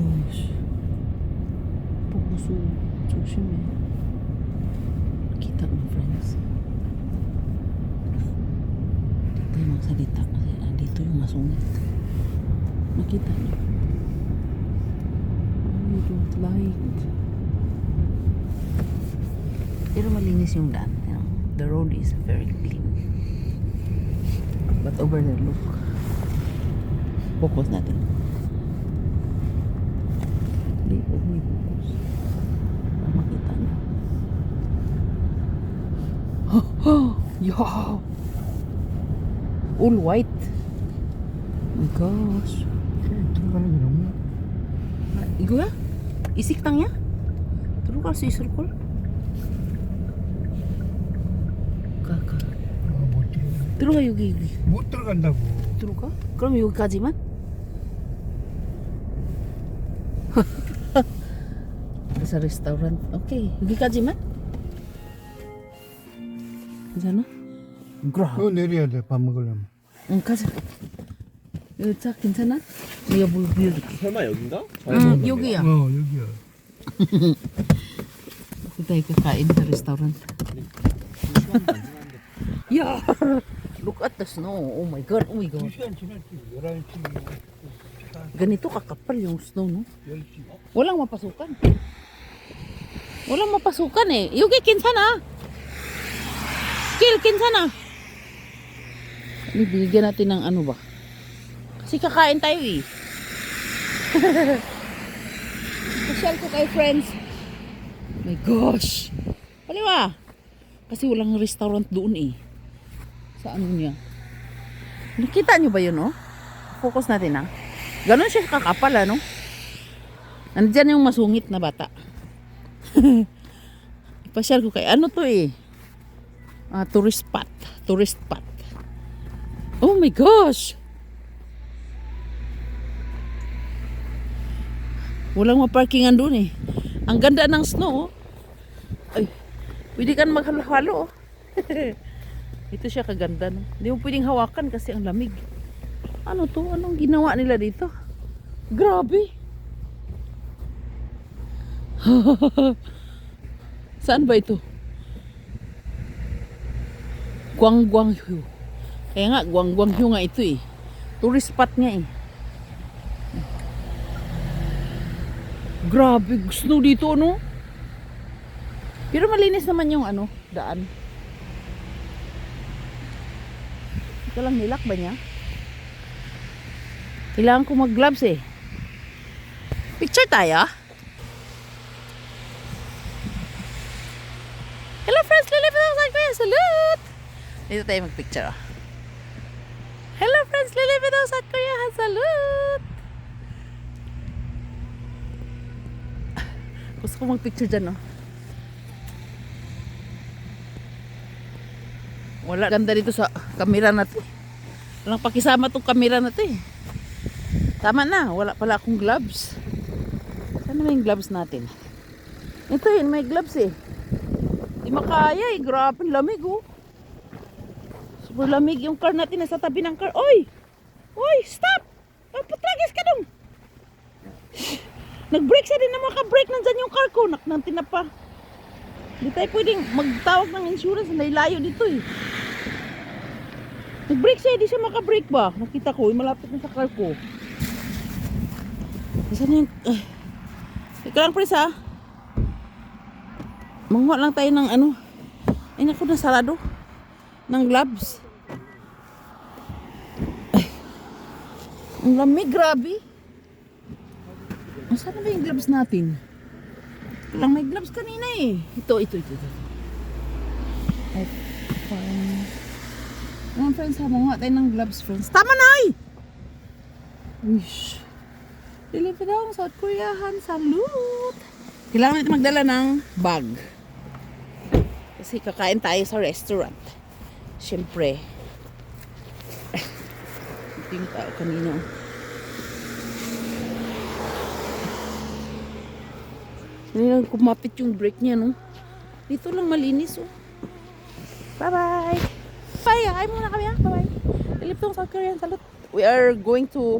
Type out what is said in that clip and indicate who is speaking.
Speaker 1: gosh. Puso. 조심해. Kita mo, friends. Hindi tayo magsalita kasi dito yung masungit. Nakita niyo. I don't like. Pero malinis yung daan. You know, the road is very clean. But over there, look. Focus natin. Hindi, huwag may focus. Para makita niyo. Yeah! All white. Oh my gosh.
Speaker 2: 들어가는 게 너무
Speaker 1: 이거야? 이 식당이야? 들어갈 수 있을 걸? 가.
Speaker 2: 못 들어가.
Speaker 1: 들어가 여기.
Speaker 2: 못 들어간다고.
Speaker 1: 들어가? 그럼 여기까지만? sa restaurant. Okay, 여기까지만? 괜찮아?
Speaker 2: 그거 내려야 돼, 밥 먹으려면.
Speaker 1: 응, 가자. 여기 차 괜찮아? 내가 물 빌려줄게.
Speaker 3: 설마 여긴가?
Speaker 1: 응, 여기야.
Speaker 2: 여기야.
Speaker 1: Kita kakain sa restaurant. Yeah! Look at the snow. Oh my God, oh my God.
Speaker 2: 2시간 지났지, 11시.
Speaker 1: Ganito kakapal yung snow, no?
Speaker 2: 10시.
Speaker 1: Walang mapasukan. Walang mapasukan eh. Yugi, kinsana. Kill, kinsana. Bibigyan natin ng ano ba? Kasi kakain tayo eh. Pasyal ko kayo, friends. My gosh. Paliwa. Kasi walang restaurant doon eh. Sa ano niya. Nakita nyo ba yun, no? Focus natin, ha? Ganon siya kakapal, ano? Nandiyan yung masungit na bata. Ipasyal ko kayo. Ano to eh? Tourist spot. Tourist spot. Oh my gosh! Walang maparkingan doon eh. Ang ganda ng snow. Ay, pwede ka maghalo-halo. Ito siya kaganda. No? Hindi mo pwedeng hawakan kasi ang lamig. Ano to? Anong ginawa nila dito? Grabe. Saan ba ito? Guangguanghu. Kaya nga, Guangguanghu nga ito eh. Tourist spot nga eh. Grabe, snow dito, no? Pero malinis naman yung ano, daan. Ito lang, nilak ba niya? Kailangan ko mag-gloves eh. Picture tayo? Hello friends, Lilip Vidal Kuya, salute! Dito tayo mag-picture oh. Hello friends, Lilip Vidal Kuya, salute! Gusto ko mag-picture dyan, no? Wala ganda dito sa camera natin. Walang pakisama tong camera natin. Tama na, wala pala akong gloves. Saan na yung gloves natin? Ito yun, may gloves eh. Di makaya eh, grabe lamig oh. Super lamig yung car natin, nasa tabi ng car. Oy! Oy, stop! Patragis ka dong! Nag-brake siya, din na maka-brake, nandyan yung car ko. Nantin na pa. Hindi tayo pwedeng magtawag ng insurance, layo dito eh. Nag-brake siya, di siya maka-brake ba? Nakita ko, malapit na sa car ko. Saan yung... Ika lang, Pres, ha? Manguha lang tayo ng ano. Ay, naku, nasarado. Ng gloves. Ay. Ang lamig, grabe. Saan na ba yung gloves natin? Lang may gloves kanina eh. Ito. Ay, fine. Ayan, friends, ha? Manguha tayo ng gloves, friends. Tama na eh! Wish. Deliver daw, South Koreahan. Salute! Kailangan natin magdala ng bag. Kasi kakain tayo sa restaurant. Siyempre. Ito yung tao kanina. Kanina kumapit yung brake niya, no? Dito lang malinis, oh. Bye-bye! Bye! Ay muna kami, ha? Bye-bye! Deliver daw, South Koreahan. Salute! We are going to